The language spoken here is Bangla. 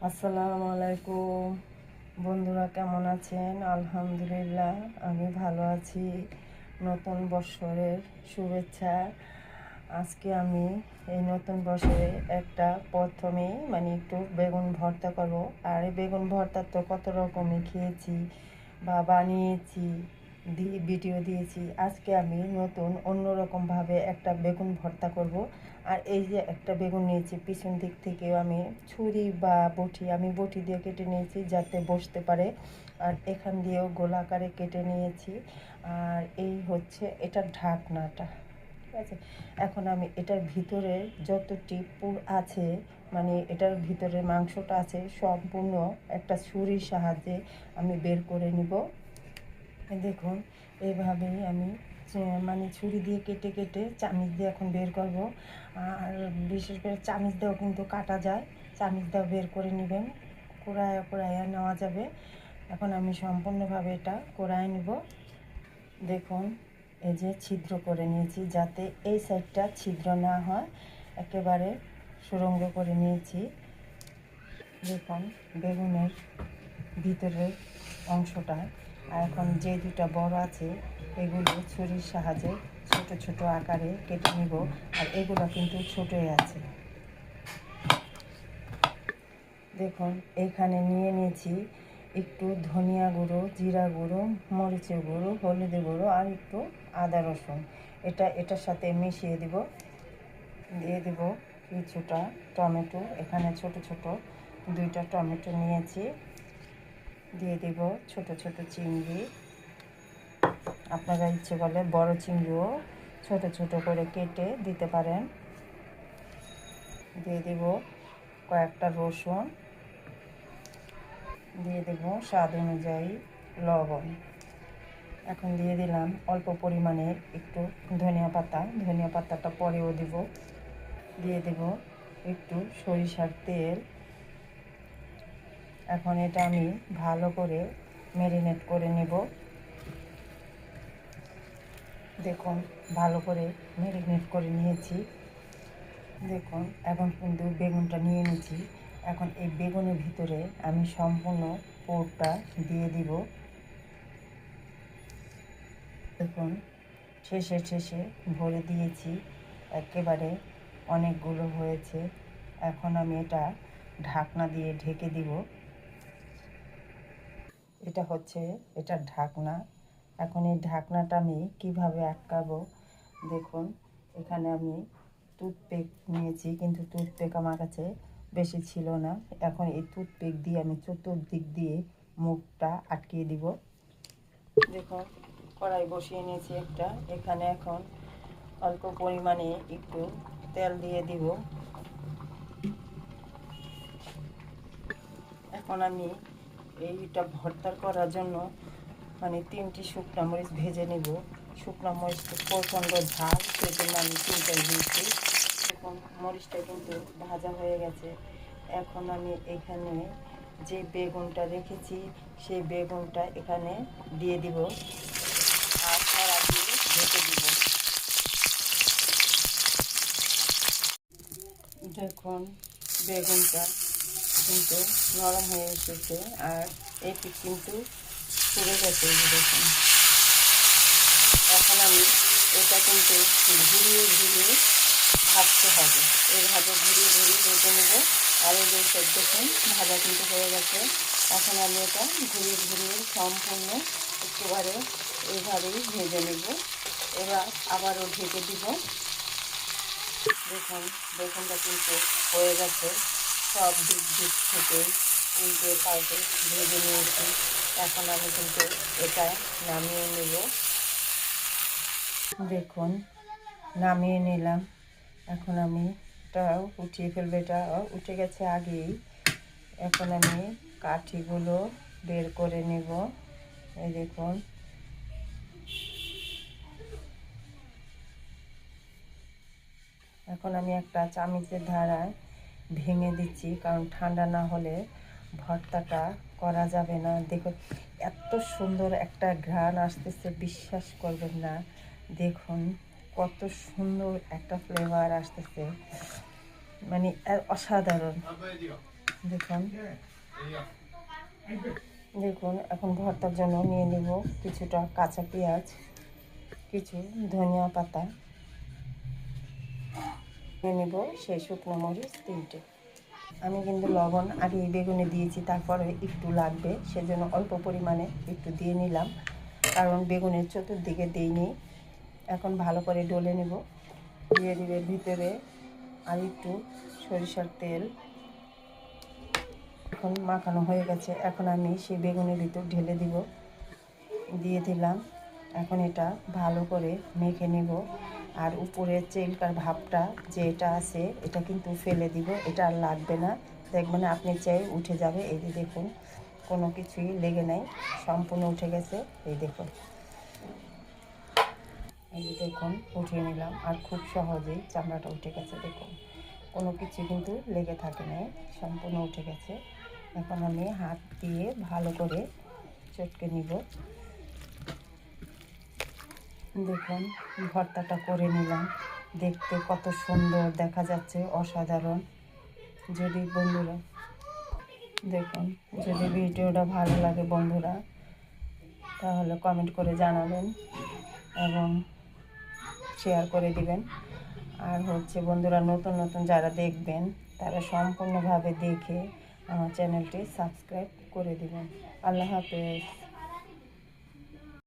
আসসালামু আলাইকুম বন্ধুরা, কেমন আছেন? আলহামদুলিল্লাহ, আমি ভালো আছি। নতুন বছরের শুভেচ্ছা। আজকে আমি এই নতুন বছরে প্রথমেই একটু বেগুন ভর্তা করব। আর এই বেগুন ভর্তা তো কত রকমই খেয়েছি বা বানিয়েছি, ভিডিও দিয়েছি। আজকে আমি নতুন অন্যরকমভাবে একটা বেগুন ভর্তা করব। আর এই যে একটা বেগুন নিয়েছি, পিছন দিক থেকেও আমি ছুরি বা বটি দিয়ে কেটে নিয়েছি যাতে বসতে পারে। আর এখান দিয়েও গোলাকারে কেটে নিয়েছি। আর এই হচ্ছে এটার ঢাকনাটা, ঠিক আছে। এখন আমি এটার ভিতরে যতটি পুর আছে, এটার ভিতরে মাংসটা আছে, সম্পূর্ণ একটা ছুরির সাহায্যে আমি বের করে নিব। দেখুন, এইভাবেই আমি ছুরি দিয়ে কেটে কেটে চামিচ দিয়ে এখন বের করব। আর বিশেষ করে চামিচ দিয়েও কিন্তু কাটা যায়, চামিচ দিয়েও বের করে নেবেন, কোড়ায় কোড়াইয়া নেওয়া যাবে। এখন আমি সম্পূর্ণভাবে এটা কোড়ায় নিব। দেখুন, এই যে ছিদ্র করে নিয়েছি যাতে এই সাইডটা ছিদ্র না হয়, একেবারে সুরঙ্গ করে নিয়েছি। দেখুন, বেগুনের ভিতরের অংশটা। আর এখন যে দুটা বড় আছে এগুলো ছুরির সাহায্যে ছোট ছোট আকারে কেটে নিব। আর এগুলো কিন্তু ছোটই আছে। দেখুন, এখানে নিয়ে নিয়েছি একটু ধনিয়া গুঁড়ো, জিরা গুঁড়ো, মরিচের গুঁড়ো, হলুদের গুঁড়ো আর একটু আদা রসুন। এটার সাথে মিশিয়ে দিয়ে দেব কিছুটা টমেটো। এখানে ছোট ছোট দুইটা টমেটো নিয়েছি। দিয়ে দেব ছোট ছোট চিংড়ি। আপনারা ইচ্ছে করলে বড় চিংড়িও ছোট ছোট করে কেটে দিতে পারেন। দিয়ে দেব কয়েকটা রসুন। দিয়ে দেব স্বাদ অনুযায়ী লবণ। এখন দিয়ে দিলাম অল্প পরিমাণে একটু ধনিয়া পাতাটা পরেও দেব। দিয়ে দেব একটু সরিষার তেল। এখন এটা আমি ভালো করে ম্যারিনেট করে নেব। দেখুন, ভালো করে ম্যারিনেট করে নিয়েছি। দেখুন, এখন কিন্তু বেগুনটা নিয়ে নিয়েছি। এখন এই বেগুনের ভিতরে আমি সম্পূর্ণ পুরটা দিয়ে দিব। দেখুন, শেষে ভরে দিয়েছি, একেবারে অনেকগুলো হয়েছে। এখন আমি এটা ঢাকনা দিয়ে ঢেকে দিব। এটা হচ্ছে এটার ঢাকনা। এখন এই ঢাকনাটা আমি কিভাবে আটকাবো, দেখুন। এখানে আমি টুথপিক নিয়েছি, কিন্তু টুথপিক আমার কাছে বেশি ছিল না। এখন এই টুথপিক দিয়ে আমি চতুর্দিক দিয়ে মুখটা আটকিয়ে দিব। দেখুন, কড়াই বসিয়ে নিয়েছি একটা। এখানে এখন অল্প পরিমাণে একটু তেল দিয়ে দিব। এখন আমি এইটা ভর্তা করার জন্য 3টি শুকনো মরিচ ভেজে নেব। শুকনো মরিচ প্রচণ্ড ঝাল, সেজন্য আমি 3টাই দিয়েছি। এখন মরিচটা কিন্তু ভাজা হয়ে গেছে। এখন আমি এখানে যে বেগুনটা রেখেছি সেই বেগুনটা এখানে দিয়ে দিব আর কড়া দিয়ে ঢেকে দিব। দেখুন, বেগুনটা কিন্তু নরম হয়ে এসেছে আর এই পিঠ কিন্তু পুড়ে গেছে। দেখুন, এখন আমি এটা কিন্তু ঘুরিয়ে ভাজতে হবে। এইভাবে ঘুরিয়ে ভেজে নেব। আর এই যে দেখুন, ভাজা কিন্তু হয়ে গেছে। এখন আমি এটা ঘুরিয়ে সম্পূর্ণ একেবারে এইভাবেই ভেজে নেব। এবার আবারও ঢেকে দিব। দেখুন, বেগুনটা কিন্তু হয়ে গেছে। সব দিক থেকে উল্টে পাল্টে ভেজে নিয়েছি। এখন আমি কিন্তু এটা নামিয়ে নেব। দেখুন, নামিয়ে নিলাম। এখন আমি এটাও উঠিয়ে ফেলবো। এটা উঠে গেছে আগেই। এখন আমি কাঠিগুলো বের করে নেব। এই দেখুন, এখন আমি একটা চামচের ধারায় ভেঙে দিচ্ছি, কারণ ঠান্ডা না হলে ভর্তাটা করা যাবে না। দেখুন, এত সুন্দর একটা ঘ্রাণ আসতেছে, বিশ্বাস করবেন না। দেখুন, কত সুন্দর একটা ফ্লেভার আসতেছে, অসাধারণ। দেখুন দেখুন এখন ভর্তার জন্য নিয়ে নেব কিছুটা কাঁচা পেঁয়াজ, কিছু ধনিয়া পাতা, নিয়ে নেব সেই শুকনো মরিচ 3টে। আমি কিন্তু লবণ আগে বেগুনে দিয়েছি, তারপরে একটু লাগবে সেজন্য অল্প পরিমাণে একটু দিয়ে নিলাম, কারণ বেগুনের চতুর্দিকে দিইনি। এখন ভালো করে ডলে নেব। দিয়ে দিবে ভিতরে আর একটু সরিষার তেল। এখন মাখানো হয়ে গেছে, এখন আমি সেই বেগুনের ভিতর ঢেলে দিব। দিয়ে দিলাম। এখন এটা ভালো করে মেখে নেব। আর উপরের চেলকার ভাবটা যে এটা আছে এটা কিন্তু ফেলে দিব, এটা আর লাগবে না। দেখবেন আপনি চাই উঠে যাবে। এই যে দেখুন কোনো কিছুই লেগে নাই, সম্পূর্ণ উঠে গেছে। এই দেখুন, এই যে দেখুন উঠিয়ে নিলাম, আর খুব সহজেই চামড়াটা উঠে গেছে। দেখুন কোনো কিছু কিন্তু লেগে থাকে নাই, সম্পূর্ণ উঠে গেছে। এখন আমি হাত দিয়ে ভালো করে চটকে নিব। দেখুন ভর্তাটা করে নিলাম, দেখতে কত সুন্দর দেখা যাচ্ছে, অসাধারণ। যদি বন্ধুরা দেখুন, যদি ভিডিওটা ভালো লাগে বন্ধুরা তাহলে কমেন্ট করে জানাবেন এবং শেয়ার করে দিবেন। আর হচ্ছে বন্ধুরা নতুন নতুন যারা দেখবেন তারা সম্পূর্ণভাবে দেখে আমার চ্যানেলটি সাবস্ক্রাইব করে দিবেন। আল্লাহ হাফেজ।